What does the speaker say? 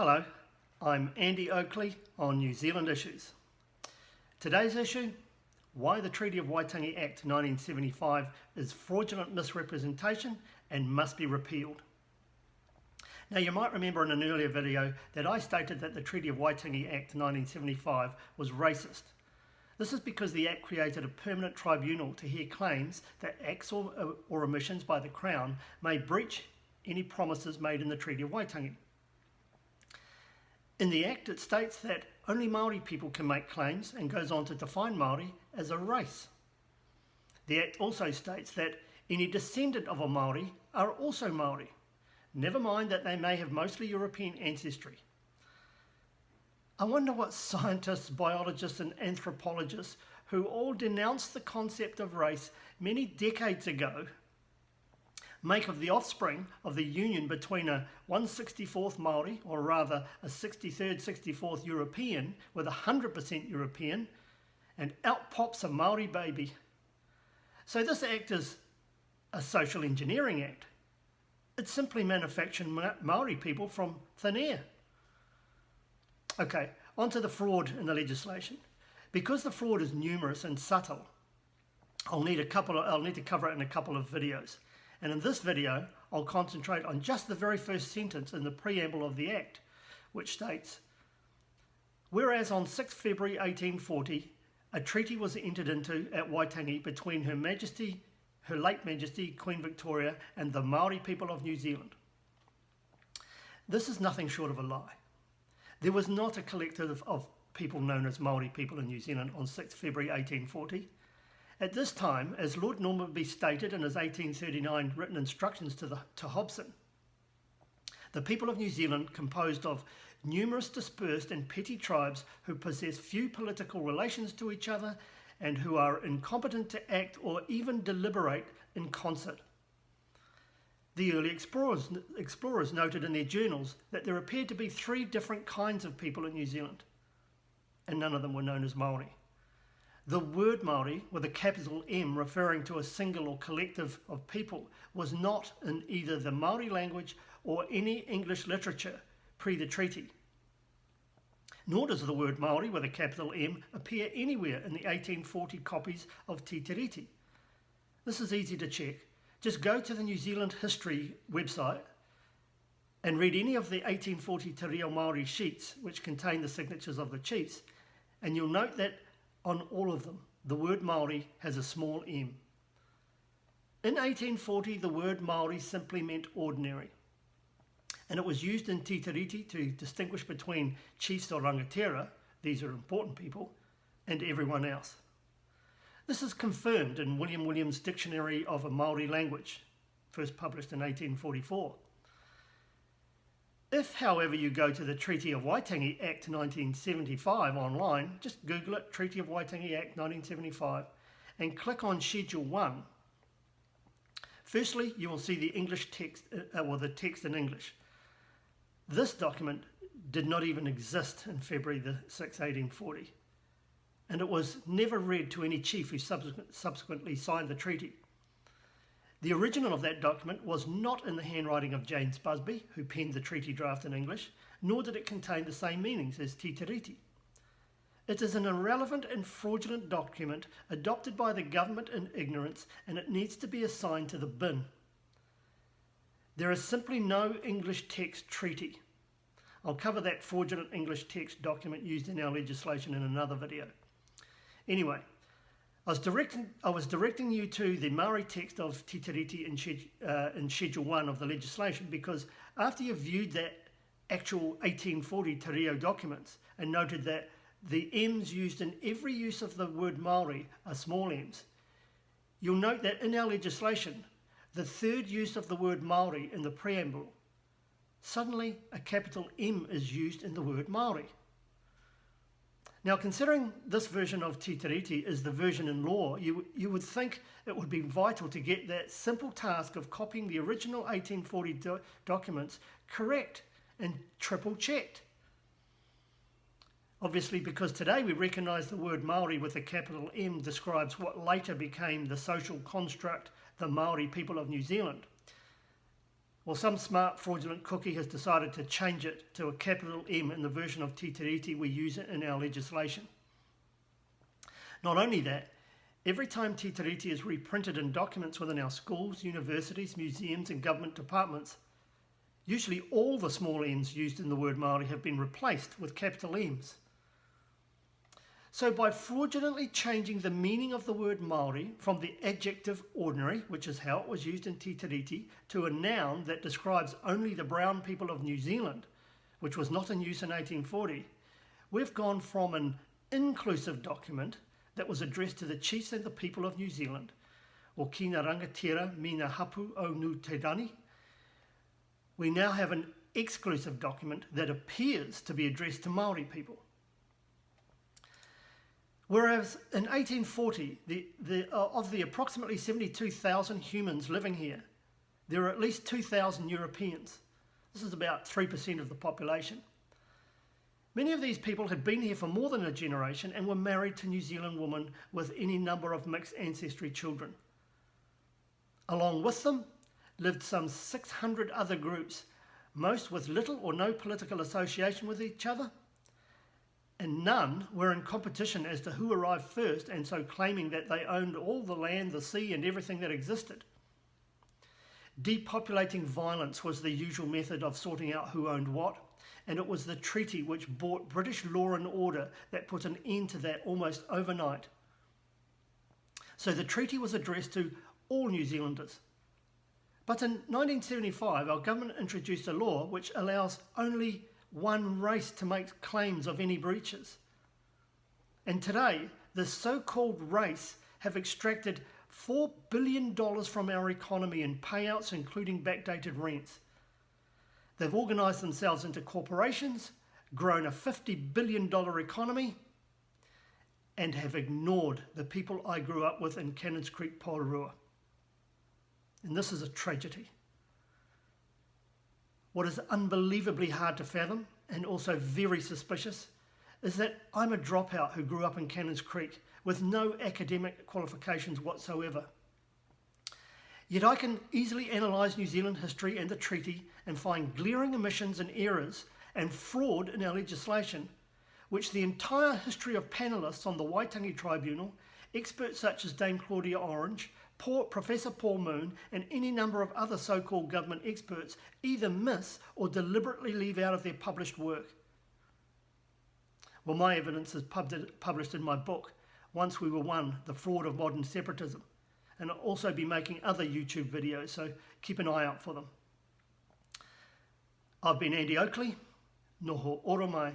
Hello, I'm Andy Oakley on New Zealand Issues. Today's issue, why the Treaty of Waitangi Act 1975 is fraudulent misrepresentation and must be repealed. Now you might remember in an earlier video that I stated that the Treaty of Waitangi Act 1975 was racist. This is because the Act created a permanent tribunal to hear claims that acts or omissions by the Crown may breach any promises made in the Treaty of Waitangi. In the Act, it states that only Māori people can make claims and goes on to define Māori as a race. The Act also states that any descendant of a Māori are also Māori, never mind that they may have mostly European ancestry. I wonder what scientists, biologists and anthropologists who all denounced the concept of race many decades ago make of the offspring of the union between a 1/64th Māori, or rather a 63rd, 64th European with 100% European, and out pops a Māori baby. So this act is a social engineering act. It's simply manufacturing Māori people from thin air. Okay, on to the fraud in the legislation. Because the fraud is numerous and subtle, I'll need to cover it in a couple of videos. And in this video, I'll concentrate on just the very first sentence in the preamble of the Act, which states, whereas on 6 February 1840, a treaty was entered into at Waitangi between Her late Majesty, Queen Victoria, and the Māori people of New Zealand. This is nothing short of a lie. There was not a collective of people known as Māori people in New Zealand on 6 February 1840. At this time, as Lord Normanby stated in his 1839 written instructions to Hobson, the people of New Zealand composed of numerous dispersed and petty tribes who possess few political relations to each other and who are incompetent to act or even deliberate in concert. The early explorers noted in their journals that there appeared to be 3 different kinds of people in New Zealand, and none of them were known as Māori. The word Māori, with a capital M referring to a single or collective of people, was not in either the Māori language or any English literature pre the treaty. Nor does the word Māori, with a capital M, appear anywhere in the 1840 copies of Te Tiriti. This is easy to check. Just go to the New Zealand History website and read any of the 1840 Te Reo Māori sheets which contain the signatures of the chiefs, and you'll note that on all of them, the word Māori has a small m. In 1840, the word Māori simply meant ordinary, and it was used in Te Tiriti to distinguish between chiefs or rangatira, these are important people, and everyone else. This is confirmed in William Williams' Dictionary of a Māori Language, first published in 1844. If, however, you go to the Treaty of Waitangi Act 1975 online, just Google it, Treaty of Waitangi Act 1975, and click on Schedule 1. Firstly, you will see the English text, the text in English. This document did not even exist in February the 6th, 1840, and it was never read to any chief who subsequently signed the treaty. The original of that document was not in the handwriting of James Busby, who penned the treaty draft in English, nor did it contain the same meanings as Te Tiriti. It is an irrelevant and fraudulent document adopted by the government in ignorance, and it needs to be assigned to the bin. There is simply no English text treaty. I'll cover that fraudulent English text document used in our legislation in another video. Anyway, I was directing you to the Māori text of Te Tiriti in Schedule 1 of the legislation, because after you've viewed that actual 1840 Te Reo documents and noted that the M's used in every use of the word Māori are small m's, you'll note that in our legislation, the third use of the word Māori in the preamble, suddenly a capital M is used in the word Māori. Now, considering this version of Te Tiriti is the version in law, you would think it would be vital to get that simple task of copying the original 1840 documents correct and triple checked. Obviously, because today we recognise the word Māori with a capital M describes what later became the social construct, the Māori people of New Zealand. Well, some smart fraudulent cookie has decided to change it to a capital M in the version of Te Tiriti we use it in our legislation. Not only that, every time Te Tiriti is reprinted in documents within our schools, universities, museums and government departments, usually all the small n's used in the word Māori have been replaced with capital M's. So by fraudulently changing the meaning of the word Māori from the adjective ordinary, which is how it was used in Te Tiriti, to a noun that describes only the brown people of New Zealand, which was not in use in 1840, we've gone from an inclusive document that was addressed to the chiefs and the people of New Zealand, o kina rangatira mina hapu o nu te rani. We now have an exclusive document that appears to be addressed to Māori people. Whereas in 1840, of the approximately 72,000 humans living here, there are at least 2,000 Europeans. This is about 3% of the population. Many of these people had been here for more than a generation and were married to New Zealand women with any number of mixed ancestry children. Along with them lived some 600 other groups, most with little or no political association with each other, and none were in competition as to who arrived first, and so claiming that they owned all the land, the sea and everything that existed. Depopulating violence was the usual method of sorting out who owned what, and it was the treaty which brought British law and order that put an end to that almost overnight. So the treaty was addressed to all New Zealanders. But in 1975, our government introduced a law which allows only one race to make claims of any breaches. And today, the so-called race have extracted $4 billion from our economy in payouts, including backdated rents. They've organised themselves into corporations, grown a $50 billion economy, and have ignored the people I grew up with in Cannons Creek, Porirua. And this is a tragedy. What is unbelievably hard to fathom, and also very suspicious, is that I'm a dropout who grew up in Cannons Creek with no academic qualifications whatsoever. Yet I can easily analyse New Zealand history and the treaty and find glaring omissions and errors and fraud in our legislation, which the entire history of panellists on the Waitangi Tribunal, experts such as Dame Claudia Orange, Professor Paul Moon and any number of other so-called government experts either miss or deliberately leave out of their published work. Well, my evidence is published in my book, Once We Were One, The Fraud of Modern Separatism, and I'll also be making other YouTube videos, so keep an eye out for them. I've been Andy Oakley, noho oro mai.